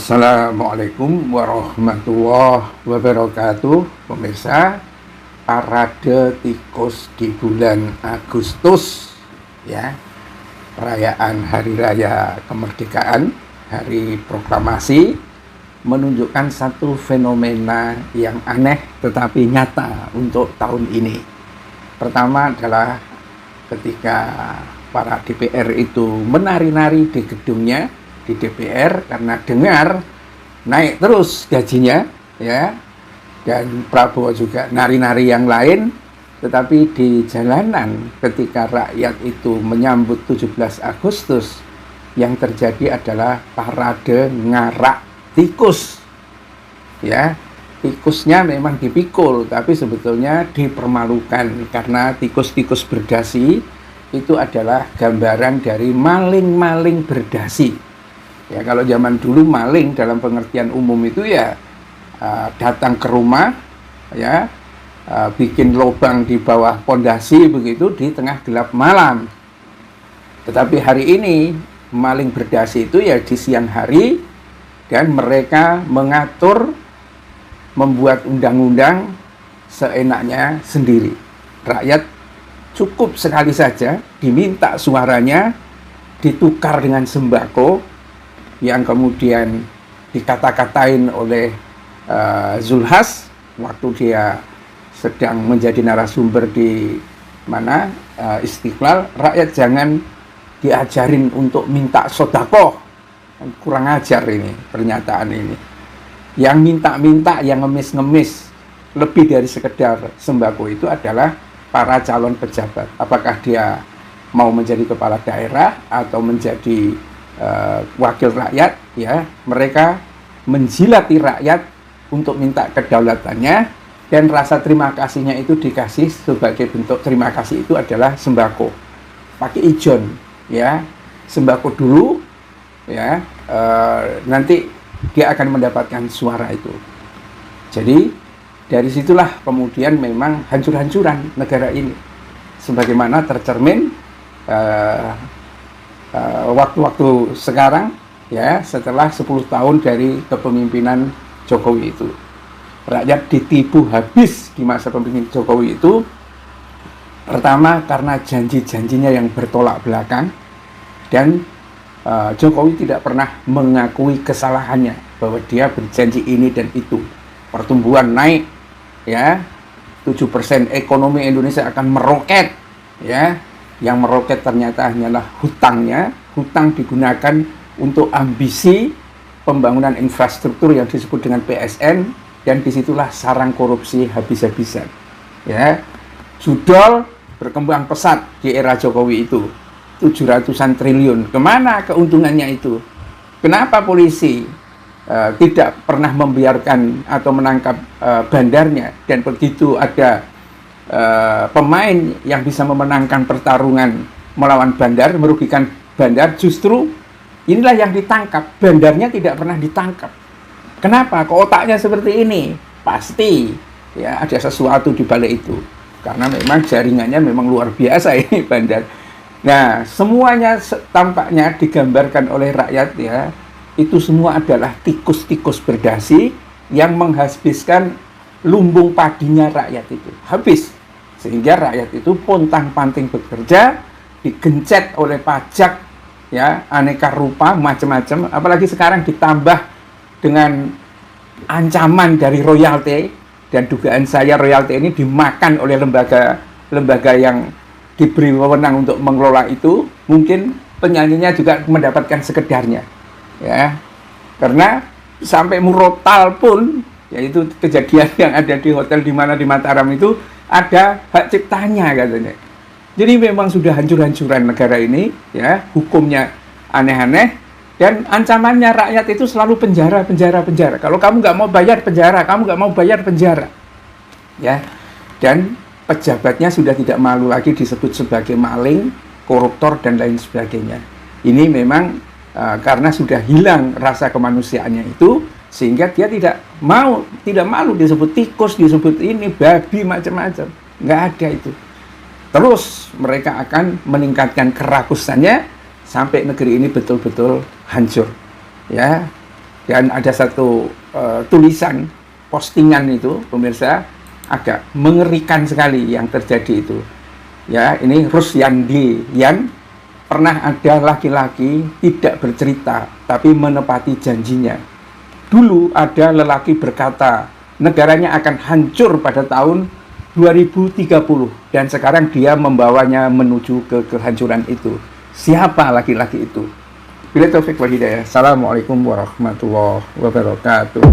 Assalamualaikum warahmatullahi wabarakatuh. Pemirsa, parade tikus di bulan Agustus, ya, perayaan Hari Raya Kemerdekaan, Hari Proklamasi, menunjukkan satu fenomena yang aneh tetapi nyata untuk tahun ini. Pertama adalah ketika para DPR itu menari-nari di gedungnya di DPR karena dengar naik terus gajinya, ya, dan Prabowo juga nari-nari yang lain. Tetapi di jalanan ketika rakyat itu menyambut 17 Agustus, yang terjadi adalah parade ngarak tikus, ya. Tikusnya memang dipikul, tapi sebetulnya dipermalukan karena tikus-tikus berdasi itu adalah gambaran dari maling-maling berdasi. Ya, kalau zaman dulu maling dalam pengertian umum itu ya datang ke rumah, ya, bikin lubang di bawah pondasi begitu di tengah gelap malam. Tetapi hari ini maling berdasi itu ya di siang hari, dan mereka mengatur, membuat undang-undang seenaknya sendiri. Rakyat cukup sekali saja diminta suaranya ditukar dengan sembako yang kemudian dikata-katain oleh Zulhas waktu dia sedang menjadi narasumber di Istiqlal. Rakyat jangan diajarin untuk minta sodakoh. Kurang ajar ini pernyataan ini. Yang minta-minta, yang ngemis-ngemis lebih dari sekedar sembako itu adalah para calon pejabat. Apakah dia mau menjadi kepala daerah atau menjadi wakil rakyat, ya, mereka menjilati rakyat untuk minta kedaulatannya, dan rasa terima kasihnya itu dikasih sebagai bentuk terima kasih itu adalah sembako. Pakai ijon, ya, sembako dulu, ya, nanti dia akan mendapatkan suara itu. Jadi dari situlah kemudian memang hancur-hancuran negara ini, sebagaimana tercermin waktu-waktu sekarang, ya, setelah 10 tahun dari kepemimpinan Jokowi itu. Rakyat ditipu habis di masa kepemimpinan Jokowi itu. Pertama karena janji-janjinya yang bertolak belakang, dan Jokowi tidak pernah mengakui kesalahannya bahwa dia berjanji ini dan itu. Pertumbuhan naik, ya, 7% ekonomi Indonesia akan meroket, ya. Yang meroket ternyata hanyalah hutangnya. Hutang digunakan untuk ambisi pembangunan infrastruktur yang disebut dengan PSN, dan disitulah sarang korupsi habis-habisan, ya. Judol berkembang pesat di era Jokowi itu, 700-an triliun. Kemana keuntungannya itu? Kenapa polisi tidak pernah membiarkan atau menangkap bandarnya, dan begitu ada pemain yang bisa memenangkan pertarungan melawan bandar, merugikan bandar, justru inilah yang ditangkap, bandarnya tidak pernah ditangkap. Kenapa? Kok otaknya seperti ini? Pasti, ya, ada sesuatu di balik itu, karena memang jaringannya memang luar biasa ini bandar. Nah, semuanya tampaknya digambarkan oleh rakyat, ya, itu semua adalah tikus-tikus berdasi yang menghabiskan lumbung padinya rakyat itu habis, sehingga rakyat itu pontang-panting bekerja, digencet oleh pajak, ya, aneka rupa macam-macam. Apalagi sekarang ditambah dengan ancaman dari royalti, dan dugaan saya royalti ini dimakan oleh lembaga yang diberi wewenang untuk mengelola itu. Mungkin penyanyinya juga mendapatkan sekedarnya, ya, karena sampai murotal pun, yaitu kejadian yang ada di hotel di Mataram itu, ada hak ciptanya katanya. Jadi memang sudah hancur-hancuran negara ini, ya, hukumnya aneh-aneh, dan ancamannya rakyat itu selalu penjara. Kalau kamu nggak mau bayar, penjara. Kamu nggak mau bayar, penjara, ya. Dan pejabatnya sudah tidak malu lagi disebut sebagai maling, koruptor, dan lain sebagainya. Ini memang karena sudah hilang rasa kemanusiaannya itu, sehingga dia tidak malu disebut tikus, disebut ini babi, macam-macam. Nggak ada itu. Terus mereka akan meningkatkan kerakusannya sampai negeri ini betul-betul hancur, ya. Dan ada satu tulisan postingan itu, pemirsa, agak mengerikan sekali yang terjadi itu. Ya, ini Rusyandi, yang pernah ada laki-laki tidak bercerita tapi menepati janjinya. Dulu ada lelaki berkata negaranya akan hancur pada tahun 2030, dan sekarang dia membawanya menuju ke kehancuran itu. Siapa laki-laki itu? Bila taufik wal hidayah. Assalamualaikum warahmatullahi wabarakatuh.